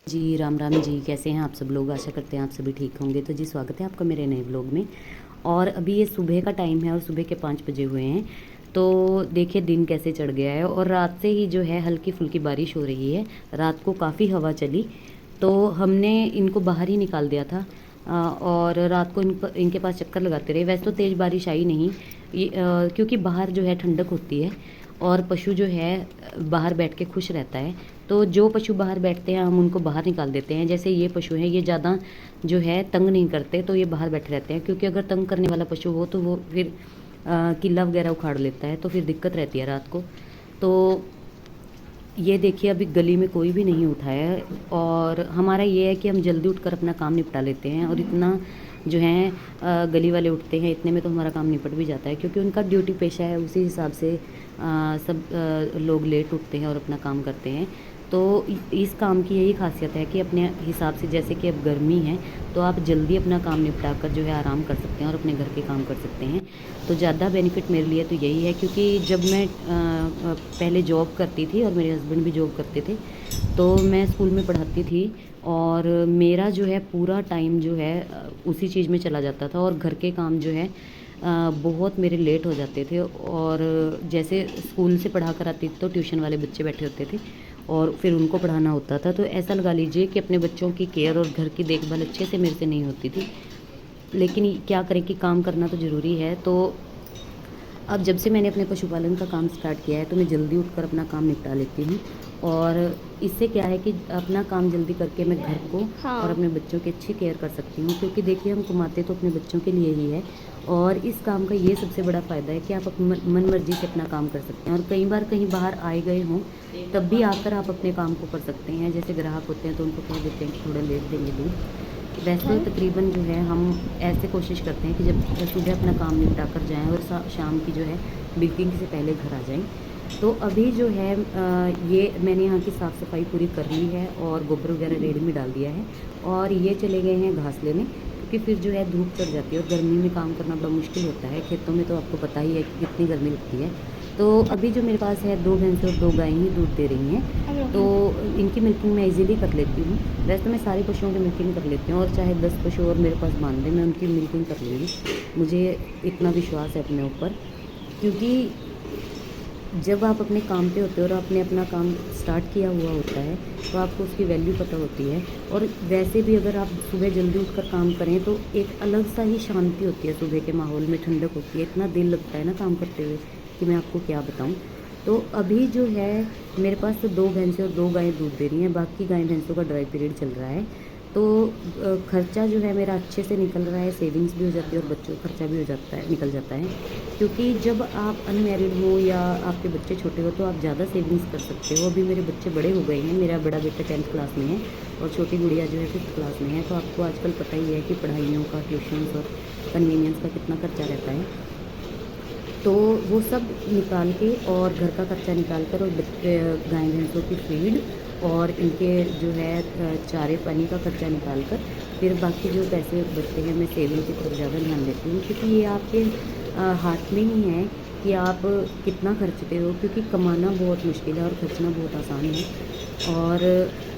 जी, राम राम जी। कैसे हैं आप सब लोग? आशा करते हैं आप सभी ठीक होंगे। तो जी, स्वागत है आपका मेरे नए व्लॉग में। और अभी ये सुबह का टाइम है और सुबह के 5 बजे हुए हैं। तो देखिए दिन कैसे चढ़ गया है और रात से ही जो है हल्की फुल्की बारिश हो रही है। रात को काफ़ी हवा चली तो हमने इनको बाहर ही निकाल दिया था। और रात को इनके पास चक्कर लगाते रहे। वैसे तो तेज़ बारिश आई नहीं क्योंकि बाहर जो है ठंडक होती है और पशु जो है बाहर बैठ के खुश रहता है। तो जो पशु बाहर बैठते हैं हम उनको बाहर निकाल देते हैं। जैसे ये पशु हैं, ये ज़्यादा जो है तंग नहीं करते, तो ये बाहर बैठे रहते हैं। क्योंकि अगर तंग करने वाला पशु हो तो वो फिर किला वगैरह उखाड़ लेता है, तो फिर दिक्कत रहती है रात को। तो ये देखिए अभी गली में कोई भी नहीं उठा है और हमारा ये है कि हम जल्दी उठकर अपना काम निपटा लेते हैं। और इतना जो है गली वाले उठते हैं, इतने में तो हमारा काम निपट भी जाता है क्योंकि उनका ड्यूटी पेशा है। उसी हिसाब से सब लोग लेट उठते हैं और अपना काम करते हैं। तो इस काम की यही खासियत है कि अपने हिसाब से, जैसे कि अब गर्मी है तो आप जल्दी अपना काम निपटा कर जो है आराम कर सकते हैं और अपने घर के काम कर सकते हैं। तो ज़्यादा बेनिफिट मेरे लिए तो यही है क्योंकि जब मैं पहले जॉब करती थी और मेरे हस्बैंड भी जॉब करते थे, तो मैं स्कूल में पढ़ाती थी और मेरा जो है पूरा टाइम जो है उसी चीज़ में चला जाता था। और घर के काम जो है बहुत मेरे लेट हो जाते थे। और जैसे स्कूल से पढ़ा कर आती थी तो ट्यूशन वाले बच्चे बैठे होते थे और फिर उनको पढ़ाना होता था। तो ऐसा लगा लीजिए कि अपने बच्चों की केयर और घर की देखभाल अच्छे से मेरे से नहीं होती थी। लेकिन क्या करें कि काम करना तो ज़रूरी है। तो अब जब से मैंने अपने पशुपालन का काम स्टार्ट किया है तो मैं जल्दी उठकर अपना काम निपटा लेती हूँ। और इससे क्या है कि अपना काम जल्दी करके मैं घर को और अपने बच्चों की अच्छी केयर कर सकती हूँ। क्योंकि देखिए हम कमाते तो अपने बच्चों के लिए ही है। और इस काम का ये सबसे बड़ा फ़ायदा है कि आप अपनी मन मर्जी से अपना काम कर सकते हैं। और कई बार कहीं बाहर आए गए हों तब भी आकर आप अपने काम को कर सकते हैं। जैसे ग्राहक होते हैं तो उनको कह देते हैं कि थोड़ा लेट देंगे दूध। वैसे तो तकरीबन जो है हम ऐसे कोशिश करते हैं कि जब सुबह अपना काम निपटा कर जाएँ और शाम की जो है मिल्किंग से पहले घर आ जाएँ। तो अभी जो है ये मैंने यहाँ की साफ़ सफाई पूरी कर ली है और गोबर वगैरह रेड़ी में डाल दिया है। और ये चले गए हैं घास लेने क्योंकि फिर जो है धूप चढ़ जाती है और गर्मी में काम करना बड़ा मुश्किल होता है। खेतों में तो आपको पता ही है कि कितनी गर्मी लगती है। तो अभी जो मेरे पास है 2 भैंसें और 2 गायें ही दूध दे रही हैं। तो इनकी मिल्किंग मैं इजीली कर लेती हूँ। वैसे तो मैं सारे पशुओं की मिल्किंग कर लेती हूँ और चाहे 10 पशु और मेरे पास बांध दें मैं उनकी मिल्किंग कर लूँगी। मुझे इतना विश्वास है अपने ऊपर। क्योंकि जब आप अपने काम पे होते हो और आपने अपना काम स्टार्ट किया हुआ होता है तो आपको उसकी वैल्यू पता होती है। और वैसे भी अगर आप सुबह जल्दी उठकर काम करें तो एक अलग सा ही शांति होती है। सुबह के माहौल में ठंडक होती है, इतना दिल लगता है ना काम करते हुए कि मैं आपको क्या बताऊं। तो अभी जो है मेरे पास तो 2 भैंसें और 2 गायें दूध दे रही हैं। बाकी गाय भैंसों का ड्राई पीरियड चल रहा है। तो खर्चा जो है मेरा अच्छे से निकल रहा है, सेविंग्स भी हो जाती है और बच्चों का खर्चा भी हो जाता है, निकल जाता है। क्योंकि जब आप अनमैरिड हो या आपके बच्चे छोटे हो तो आप ज़्यादा सेविंग्स कर सकते हो। अभी मेरे बच्चे बड़े हो गए हैं। मेरा बड़ा बेटा 10th क्लास में है और छोटी गुड़िया जो है 5th क्लास में है। तो आपको आजकल पता ही है कि पढ़ाइयों का, ट्यूशन्स और कन्वीनियंस का कितना खर्चा रहता है। तो वो सब निकाल के और घर का खर्चा निकाल कर और गाय भैंसों की फीड और इनके जो है चारे पानी का खर्चा निकाल कर फिर बाकी जो पैसे बचते हैं मैं सेविंग की तरफ ज़्यादा ध्यान देती हूँ। क्योंकि ये आपके हाथ में ही है कि आप कितना खर्चते हो। क्योंकि कमाना बहुत मुश्किल है और खर्चना बहुत आसान है। और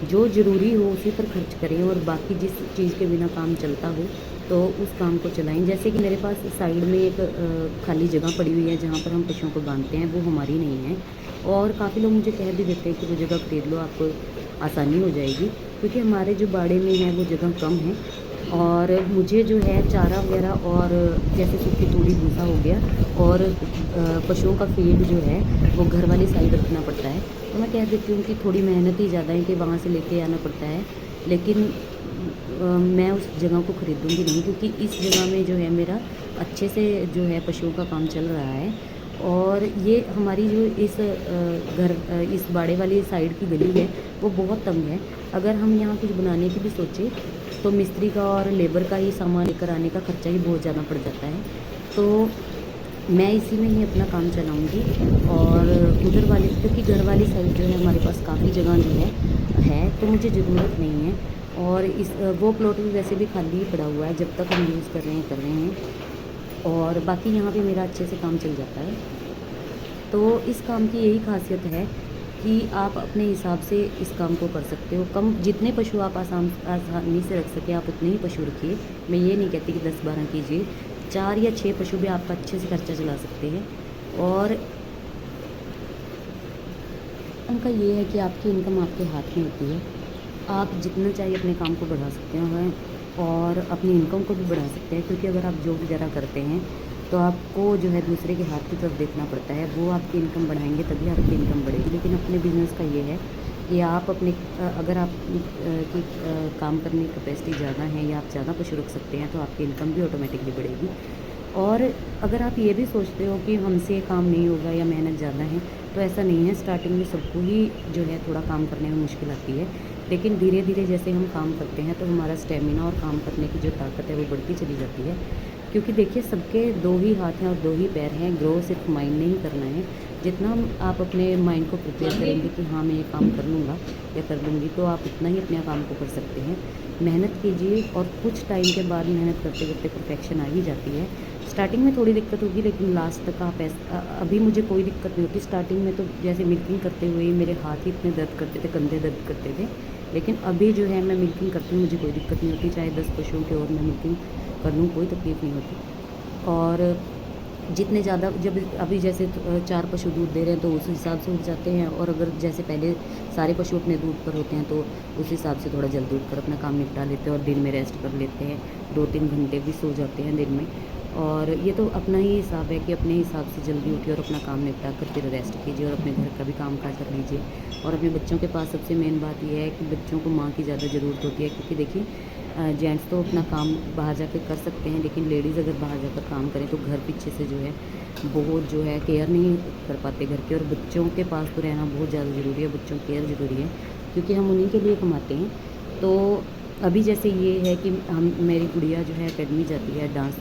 जो ज़रूरी हो उसी पर खर्च करें और बाकी जिस चीज़ के बिना काम चलता हो तो उस काम को चलाएं। जैसे कि मेरे पास साइड में एक खाली जगह पड़ी हुई है जहाँ पर हम पशुओं को बांधते हैं, वो हमारी नहीं है। और काफ़ी लोग मुझे कह भी देते हैं कि वो जगह खरीद लो, आपको आसानी हो जाएगी। क्योंकि हमारे जो बाड़े में है वो जगह कम है और मुझे जो है चारा वगैरह और जैसे सूखी तूड़ी भूसा हो गया और पशुओं का फीड जो है वो घर वाली साइड रखना पड़ता है। तो मैं कह देती हूँ कि थोड़ी मेहनत ही ज़्यादा है कि वहाँ से लेके आना पड़ता है। लेकिन मैं उस जगह को खरीदूँगी नहीं क्योंकि इस जगह में जो है मेरा अच्छे से जो है पशुओं का काम चल रहा है। और ये हमारी जो इस बाड़े वाली साइड की गली है वो बहुत तंग है। अगर हम यहाँ कुछ बनाने की भी सोचें तो मिस्त्री का और लेबर का ही सामान लेकर आने का खर्चा ही बहुत ज़्यादा पड़ जाता है। तो मैं इसी में ही अपना काम चलाऊँगी। और उधर वाली, क्योंकि घर वाली साइड जो है हमारे पास काफ़ी जगह जो है तो मुझे ज़रूरत नहीं है। और वो प्लॉट भी वैसे भी खाली ही पड़ा हुआ है, जब तक हम यूज़ कर रहे हैं। और बाकी यहाँ पे मेरा अच्छे से काम चल जाता है। तो इस काम की यही खासियत है कि आप अपने हिसाब से इस काम को कर सकते हो। कम जितने पशु आप आसानी से रख सकें आप उतने ही पशु रखिए। मैं ये नहीं कहती कि 10-12 कीजिए, 4 या 6 पशु भी आपका अच्छे से खर्चा चला सकते हैं। और उनका ये है कि आपकी इनकम आपके हाथ में होती है। आप जितना चाहिए अपने काम को बढ़ा सकते हैं और अपनी इनकम को भी बढ़ा सकते हैं, क्योंकि अगर आप जॉब वगैरह करते हैं तो आपको जो है दूसरे के हाथ की तरफ देखना पड़ता है। वो आपकी इनकम बढ़ाएंगे तभी आपकी इनकम बढ़ेगी। लेकिन अपने बिज़नेस का ये है कि आप अपने अगर आप की काम करने की कैपेसिटी ज़्यादा है या आप ज़्यादा पशु रख सकते हैं तो आपकी इनकम भी ऑटोमेटिकली बढ़ेगी। और अगर आप ये भी सोचते हो कि हमसे ये काम नहीं होगा या मेहनत ज़्यादा है, तो ऐसा नहीं है। स्टार्टिंग में सबको ही जो है थोड़ा काम करने में मुश्किल आती है, लेकिन धीरे धीरे जैसे हम काम करते हैं तो हमारा स्टेमिना और काम करने की जो ताकत है वो बढ़ती चली जाती है। क्योंकि देखिए सबके 2 ही हाथ हैं और 2 ही पैर हैं। ग्रो सिर्फ माइंड ने ही करना है। जितना आप अपने माइंड को प्रिपेयर करेंगे कि हाँ मैं ये काम कर लूँगा या कर लूँगी, तो आप उतना ही अपने काम को कर सकते हैं। मेहनत कीजिए और कुछ टाइम के बाद मेहनत करते करते परफेक्शन आ ही जाती है। स्टार्टिंग में थोड़ी दिक्कत होगी, लेकिन लास्ट तक आप अभी मुझे कोई दिक्कत नहीं होती। स्टार्टिंग में तो जैसे मिल्किंग करते हुए ही मेरे हाथ ही इतने दर्द करते थे, कंधे दर्द करते थे। लेकिन अभी जो है मैं मिल्किंग करती हूँ, मुझे कोई दिक्कत नहीं होती। चाहे 10 पशुओं की और मैं मिल्किंग कर लूँ, कोई तकलीफ़ नहीं होती। और जितने ज़्यादा जब अभी जैसे 4 पशु दूध दे रहे हैं तो उस हिसाब से उठ जाते हैं। और अगर जैसे पहले सारे पशु अपने दूध पर होते हैं तो उस हिसाब से थोड़ा जल्दी उठकर अपना काम निपटा लेते हैं और दिन में रेस्ट कर लेते हैं। 2-3 घंटे भी सो जाते हैं दिन में। और ये तो अपना ही हिसाब है कि अपने हिसाब से जल्दी उठिए और अपना काम निपटा कर फिर रेस्ट कीजिए और अपने घर का भी काम काज कर लीजिए। और अपने बच्चों के पास सबसे मेन बात यह है कि बच्चों को माँ की ज़्यादा ज़रूरत होती है। क्योंकि देखिए जेंट्स तो अपना काम बाहर जाकर कर सकते हैं, लेकिन लेडीज़ अगर बाहर जाकर काम करें तो घर पीछे से जो है बहुत जो है केयर नहीं कर पाते घर के। और बच्चों के पास तो रहना बहुत ज़्यादा ज़रूरी है। बच्चों की केयर ज़रूरी है क्योंकि हम उन्हीं के लिए कमाते हैं। तो अभी जैसे ये है कि हम मेरी गुड़िया जो है एकेडमी जाती है, डांस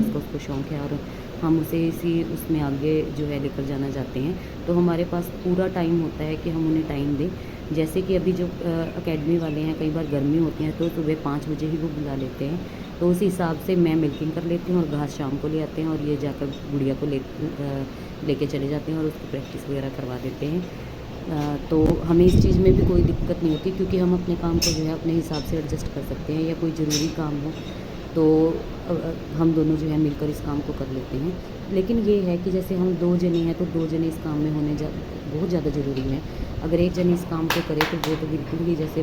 का उसको शौक़ है और हम उसे इसी उसमें आगे जो है लेकर जाना चाहते हैं। तो हमारे पास पूरा टाइम होता है कि हम उन्हें टाइम दें। जैसे कि अभी जो एकेडमी वाले हैं, कई बार गर्मी होती है तो सुबह 5 बजे ही वो बुला लेते हैं। तो उस हिसाब से मैं मिल्किंग कर लेती हूँ और घास शाम को ले आते हैं और ये जाकर गुड़िया को लेके चले जाते हैं और उसकी प्रैक्टिस वगैरह करवा देते हैं। तो हमें इस चीज़ में भी कोई दिक्कत नहीं होती, क्योंकि हम अपने काम को जो है अपने हिसाब से एडजस्ट कर सकते हैं। या कोई ज़रूरी काम हो तो हम दोनों जो है मिलकर इस काम को कर लेते हैं। लेकिन ये है कि जैसे हम 2 जने हैं तो 2 जने इस काम में बहुत ज़्यादा ज़रूरी है। अगर एक जने इस काम को करे तो वो तो बिल्कुल ही जैसे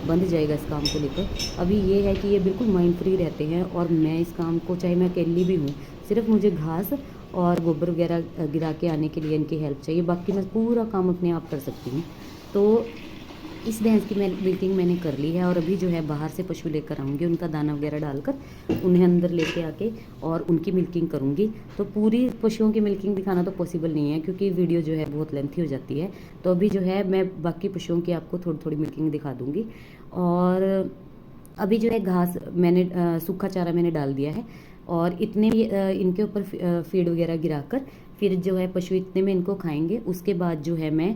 बंध जाएगा इस काम को लेकर। अभी ये है कि ये बिल्कुल माइंड फ्री रहते हैं और मैं इस काम को, चाहे मैं अकेली भी हूँ, सिर्फ मुझे घास और गोबर वगैरह गिरा के आने के लिए इनकी हेल्प चाहिए। बाकी मैं पूरा काम अपने आप कर सकती हूँ। तो इस भैंस की मिल्किंग मैंने कर ली है और अभी जो है बाहर से पशु लेकर आऊँगी, उनका दाना वगैरह डालकर उन्हें अंदर लेके आके और उनकी मिल्किंग करूँगी। तो पूरी पशुओं की मिल्किंग दिखाना तो पॉसिबल नहीं है, क्योंकि वीडियो जो है बहुत लेंथी हो जाती है। तो अभी जो है मैं बाकी पशुओं की आपको थोड़ी थोड़ी मिल्किंग दिखा दूँगी। और अभी जो है घास मैंने सूखा चारा मैंने डाल दिया है और इतने इनके ऊपर फीड वगैरह गिराकर फिर जो है पशु इतने में इनको खाएंगे। उसके बाद जो है मैं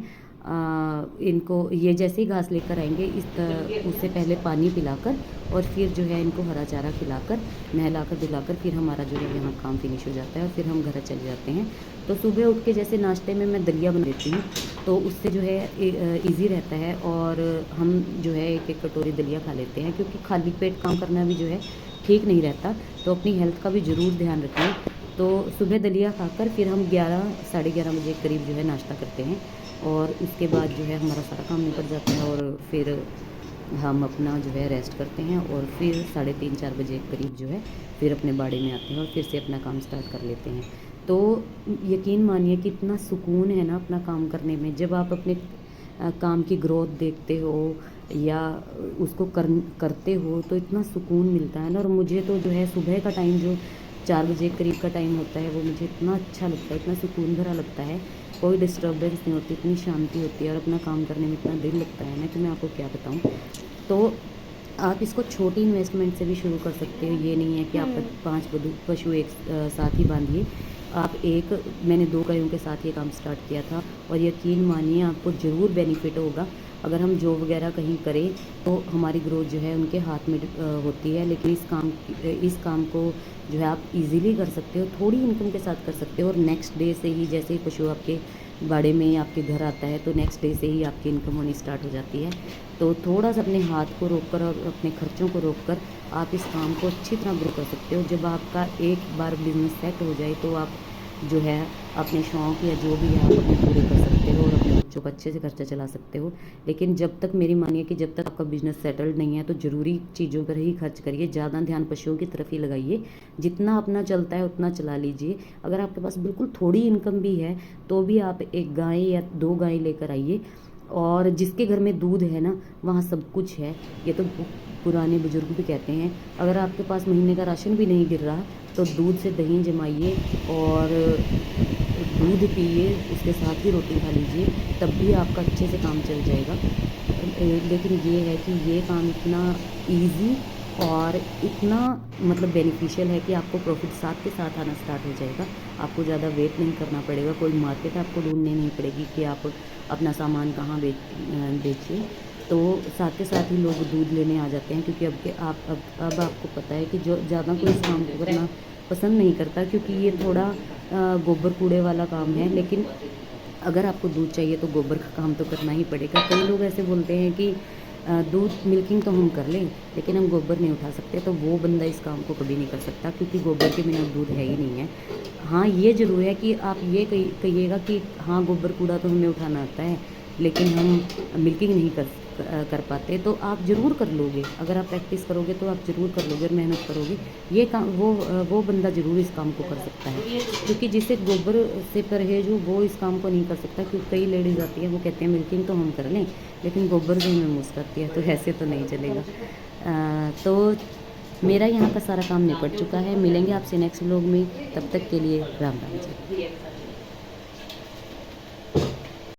इनको ये जैसे ही घास लेकर आएंगे उससे पहले पानी पिलाकर और फिर जो है इनको हरा चारा खिलाकर नहलाकर धुलाकर फिर हमारा जो है यहाँ काम फिनिश हो जाता है और फिर हम घर चले जाते हैं। तो सुबह उठ के जैसे नाश्ते में मैं दलिया बना देती हूँ, तो उससे जो है इजी रहता है और हम जो है एक एक कटोरी दलिया खा लेते हैं, क्योंकि खाली पेट काम करना भी जो है ठीक नहीं रहता। तो अपनी हेल्थ का भी ज़रूर ध्यान रखें। तो सुबह दलिया खाकर फिर हम 11 साढ़े 11 बजे करीब जो है नाश्ता करते हैं और उसके बाद जो है हमारा सारा काम निपट जाता है और फिर हम अपना जो है रेस्ट करते हैं और फिर 3:30-4 बजे करीब जो है फिर अपने बाड़े में आते हैं और फिर से अपना काम स्टार्ट कर लेते हैं। तो यकीन मानिए कि इतना सुकून है ना अपना काम करने में। जब आप अपने काम की ग्रोथ देखते हो या उसको करते हो तो इतना सुकून मिलता है ना। और मुझे तो जो है सुबह का टाइम जो 4 बजे करीब का टाइम होता है वो मुझे इतना अच्छा लगता है, इतना सुकून भरा लगता है। कोई डिस्टर्बेंस नहीं होती, इतनी शांति होती है और अपना काम करने में इतना दिल लगता है ना कि मैं आपको क्या बताऊँ। तो आप इसको छोटी इन्वेस्टमेंट से भी शुरू कर सकते हो। ये नहीं है कि आप 5 पशु एक साथ ही बांधिए। आप मैंने 2 गायों के साथ ये काम स्टार्ट किया था और यकीन मानिए आपको ज़रूर बेनिफिट होगा। अगर हम जॉब वगैरह कहीं करें तो हमारी ग्रोथ जो है उनके हाथ में होती है, लेकिन इस काम को जो है आप इजीली कर सकते हो, थोड़ी इनकम के साथ कर सकते हो और नेक्स्ट डे से ही जैसे ही पशु आपके बाड़े में आपके घर आता है तो नेक्स्ट डे से ही आपकी इनकम होनी स्टार्ट हो जाती है। तो थोड़ा सा अपने हाथ को रोक कर और अपने खर्चों को रोक कर आप इस काम को अच्छी तरह ग्रो कर सकते हो। जब आपका एक बार बिजनेस सेट हो जाए तो आप जो है अपने शौक़ या जो भी है आप अपने पूरे कर सकते हो और अपने बच्चों का अच्छे से खर्चा चला सकते हो। लेकिन जब तक मेरी मानिए कि जब तक आपका बिज़नेस सेटल्ड नहीं है तो ज़रूरी चीज़ों पर ही खर्च करिए, ज़्यादा ध्यान पशुओं की तरफ ही लगाइए। जितना अपना चलता है उतना चला लीजिए। अगर आपके पास बिल्कुल थोड़ी इनकम भी है तो भी आप एक गाय या 2 गाय लेकर आइए। और जिसके घर में दूध है ना वहाँ सब कुछ है, ये तो पुराने बुजुर्ग भी कहते हैं। अगर आपके पास महीने का राशन भी नहीं गिर रहा तो दूध से दही जमाइए और दूध पिए, उसके साथ ही रोटी खा लीजिए, तब भी आपका अच्छे से काम चल जाएगा। लेकिन ये है कि ये काम इतना इजी और इतना मतलब बेनिफिशियल है कि आपको प्रॉफिट साथ के साथ आना स्टार्ट हो जाएगा। आपको ज़्यादा वेट नहीं करना पड़ेगा, कोई मार्केट आपको ढूंढनी नहीं पड़ेगी कि आप अपना सामान कहाँ बेचिए। तो साथ के साथ ही लोग दूध लेने आ जाते हैं, क्योंकि अब आपको पता है कि जो ज़्यादा कोई इस काम को करना पसंद नहीं करता, क्योंकि ये थोड़ा गोबर कूड़े वाला काम है। लेकिन अगर आपको दूध चाहिए तो गोबर का काम तो करना ही पड़ेगा। कई लोग ऐसे बोलते हैं कि दूध मिल्किंग तो हम कर लें लेकिन हम गोबर नहीं उठा सकते, तो वो बंदा इस काम को कभी नहीं कर सकता, क्योंकि गोबर के बिना दूध है ही नहीं है। हाँ, ये ज़रूर है कि आप ये कहिएगा कि हाँ गोबर कूड़ा तो हमें उठाना आता है लेकिन हम मिल्किंग नहीं कर पाते, तो आप ज़रूर कर लोगे। अगर आप प्रैक्टिस करोगे तो आप ज़रूर कर लोगे और मेहनत करोगे। ये काम वो बंदा ज़रूर इस काम को कर सकता है, क्योंकि जिसे गोबर से परहेज हो वो इस काम को नहीं कर सकता। क्योंकि कई लेडीज़ आती हैं वो कहते हैं मिल्किंग तो हम कर लें लेकिन गोबर से हमें मुँह आती है, तो ऐसे तो नहीं चलेगा। तो मेरा यहाँ का सारा काम निपट चुका है। मिलेंगे आपसे नेक्स्ट व्लॉग में, तब तक के लिए राम राम जी।